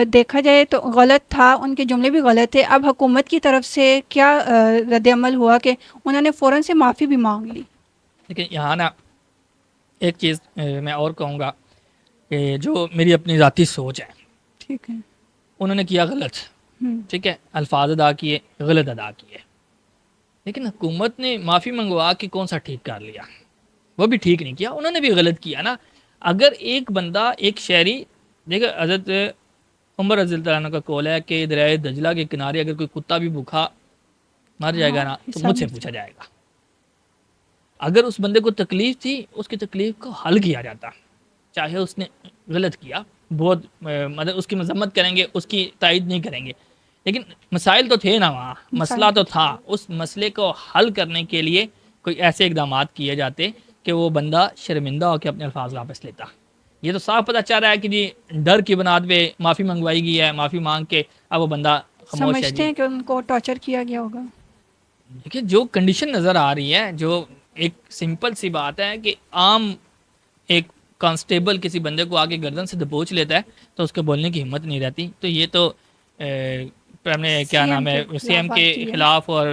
دیکھا جائے تو غلط تھا، ان کے جملے بھی غلط تھے. اب حکومت کی طرف سے کیا رد عمل ہوا کہ انہوں نے فوراً سے معافی بھی مانگ لی. لیکن یہاں نا ایک چیز میں اور کہوں گا کہ جو میری اپنی ذاتی سوچ ہے، ٹھیک ہے. انہوں نے کیا غلط، ہوں. ٹھیک ہے، الفاظ ادا کیے، غلط ادا کیے، لیکن حکومت نے معافی منگوا کے کون سا ٹھیک کر لیا؟ وہ بھی ٹھیک نہیں کیا، انہوں نے بھی غلط کیا نا. اگر ایک بندہ، ایک شہری، دیکھو حضرت عمر رضی اللہ عنہ کا قول ہے کہ دریائے دجلہ کے کنارے اگر کوئی کتا بھی بھوکھا مر جائے ہاں، گا نا تو حساب مجھ سے میں سے. پوچھا جائے گا. اگر اس بندے کو تکلیف تھی، اس کی تکلیف کو حل کیا جاتا، چاہے اس نے غلط کیا، بہت مطلب اس کی مذمت کریں گے، اس کی تائید نہیں کریں گے، لیکن مسائل تو تھے نا وہاں، مسئلہ مثال تو تو تھا. اس مسئلے کو حل کرنے کے لیے کوئی ایسے اقدامات کیے جاتے کہ وہ بندہ شرمندہ ہو کے اپنے الفاظ واپس لیتا. یہ تو صاف پتہ چل رہا ہے کہ جی ڈر کی بنیاد پہ معافی منگوائی گئی ہے، معافی مانگ کے اب وہ بندہ خاموش ہے سمجھتے جی. ہیں کہ ان کو ٹارچر کیا گیا ہوگا. دیکھیے جو کنڈیشن نظر آ رہی ہے، جو ایک سمپل سی بات ہے کہ عام ایک کانسٹیبل کسی بندے کو آگے گردن سے دبوچ لیتا ہے تو اس کے بولنے کی ہمت نہیں رہتی. تو یہ تو اپنے کیا سی ایم نام ہے کے سی خلاف ایم کے بات کی ہے. خلاف اور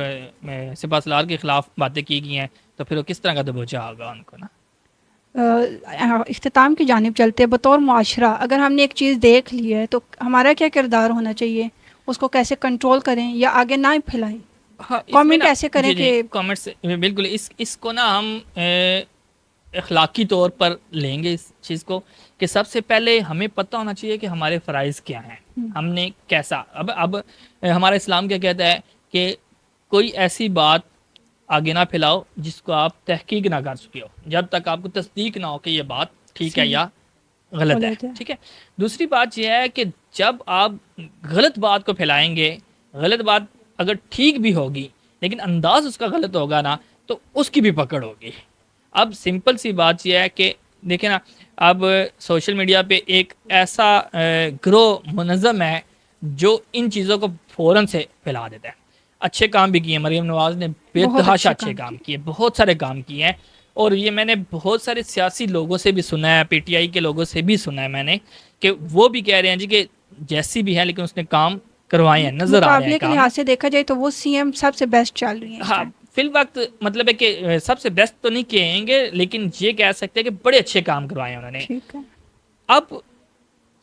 سپہ سالار کے خلاف باتیں کی گئی ہیں، تو پھر وہ کس طرح کا دبوچا ہوگا ان کو نا. اختتام کی جانب چلتے بطور معاشرہ اگر ہم نے ایک چیز دیکھ لی ہے تو ہمارا کیا کردار ہونا چاہیے؟ اس کو کیسے کنٹرول کریں یا آگے نہ پھیلائیں؟ ہاں اس میں کامنٹ نا، ایسے کریں جی جی کہ کامنٹس بالکل، اس کو نا ہم اخلاقی طور پر لیں گے اس چیز کو کہ سب سے پہلے ہمیں پتہ ہونا چاہیے کہ ہمارے فرائض کیا ہیں، ہم نے کیسا اب ہمارا اسلام کیا کہتا ہے کہ کوئی ایسی بات آگے نہ پھیلاؤ جس کو آپ تحقیق نہ کر چکے ہو، جب تک آپ کو تصدیق نہ ہو کہ یہ بات ٹھیک ہے صحیح یا غلط ہے. ٹھیک ہے. دوسری بات یہ ہے کہ جب آپ غلط بات کو پھیلائیں گے، غلط بات اگر ٹھیک بھی ہوگی لیکن انداز اس کا غلط ہوگا نا تو اس کی بھی پکڑ ہوگی. اب سمپل سی بات یہ ہے کہ دیکھیں نا، اب سوشل میڈیا پہ ایک ایسا گروہ منظم ہے جو ان چیزوں کو فوراً سے پھیلا دیتا ہے. اچھے کام بھی کیے، مریم نواز نے بے بہت تحاشا اچھے اچھے کام کیے. کیے، بہت سارے کام کیے ہیں. اور یہ میں نے بہت سارے سیاسی لوگوں سے بھی سنا ہے، پی ٹی آئی کے لوگوں سے بھی سنا ہے میں نے، کہ وہ بھی کہہ رہے ہیں جی کہ جیسی بھی ہے لیکن اس نے کام کروائے ہیں، نظر آ رہے ہیں مقابلے کے کام نا. لحاظ سے دیکھا جائے تو وہ سی ایم سب سے بیسٹ چل رہی ہیں اس ہاں ٹائم. فی الوقت مطلب ہے کہ سب سے بیسٹ تو نہیں کہیں گے لیکن یہ کہہ سکتے ہیں کہ بڑے اچھے کام کروائے ہیں انہوں نے. ٹھیک ہے. اب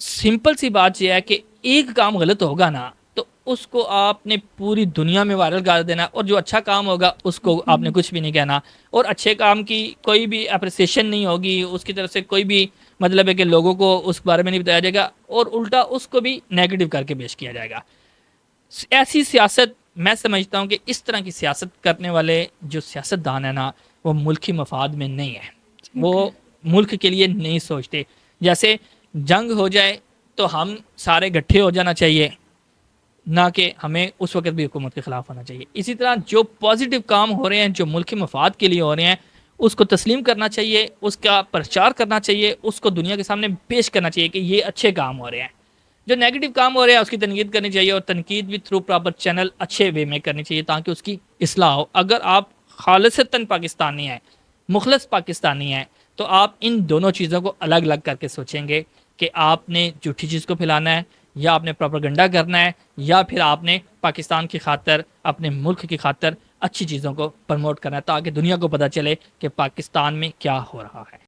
سمپل سی بات یہ ہے کہ ایک کام غلط ہوگا نا تو اس کو آپ نے پوری دنیا میں وائرل کر دینا، اور جو اچھا کام ہوگا اس کو آپ نے کچھ بھی نہیں کہنا، اور اچھے کام کی کوئی بھی اپریسیشن نہیں ہوگی اس کی طرف سے، کوئی بھی مطلب ہے کہ لوگوں کو اس بارے میں نہیں بتایا جائے گا، اور الٹا اس کو بھی نیگیٹو کر کے پیش کیا جائے گا. ایسی سیاست میں سمجھتا ہوں کہ اس طرح کی سیاست کرنے والے جو سیاست دان ہیں نا وہ ملکی مفاد میں نہیں ہے، ٹھیک ہے. وہ ملک کے لیے نہیں سوچتے. جیسے جنگ ہو جائے تو ہم سارے گٹھے ہو جانا چاہیے، نہ کہ ہمیں اس وقت بھی حکومت کے خلاف ہونا چاہیے. اسی طرح جو پازیٹیو کام ہو رہے ہیں، جو ملکی مفاد کے لیے ہو رہے ہیں، اس کو تسلیم کرنا چاہیے، اس کا پرچار کرنا چاہیے، اس کو دنیا کے سامنے پیش کرنا چاہیے کہ یہ اچھے کام ہو رہے ہیں. جو نیگیٹو کام ہو رہے ہیں اس کی تنقید کرنی چاہیے، اور تنقید بھی تھرو پراپر چینل اچھے وے میں کرنی چاہیے تاکہ اس کی اصلاح ہو. اگر آپ خالصتاً پاکستانی ہیں، مخلص پاکستانی ہیں، تو آپ ان دونوں چیزوں کو الگ الگ کر کے سوچیں گے کہ آپ نے جھوٹی چیز کو پھیلانا ہے، یا آپ نے پروپیگنڈا کرنا ہے، یا پھر آپ نے پاکستان کی خاطر، اپنے ملک کی خاطر اچھی چیزوں کو پروموٹ کرنا ہے تاکہ دنیا کو پتہ چلے کہ پاکستان میں کیا ہو رہا ہے.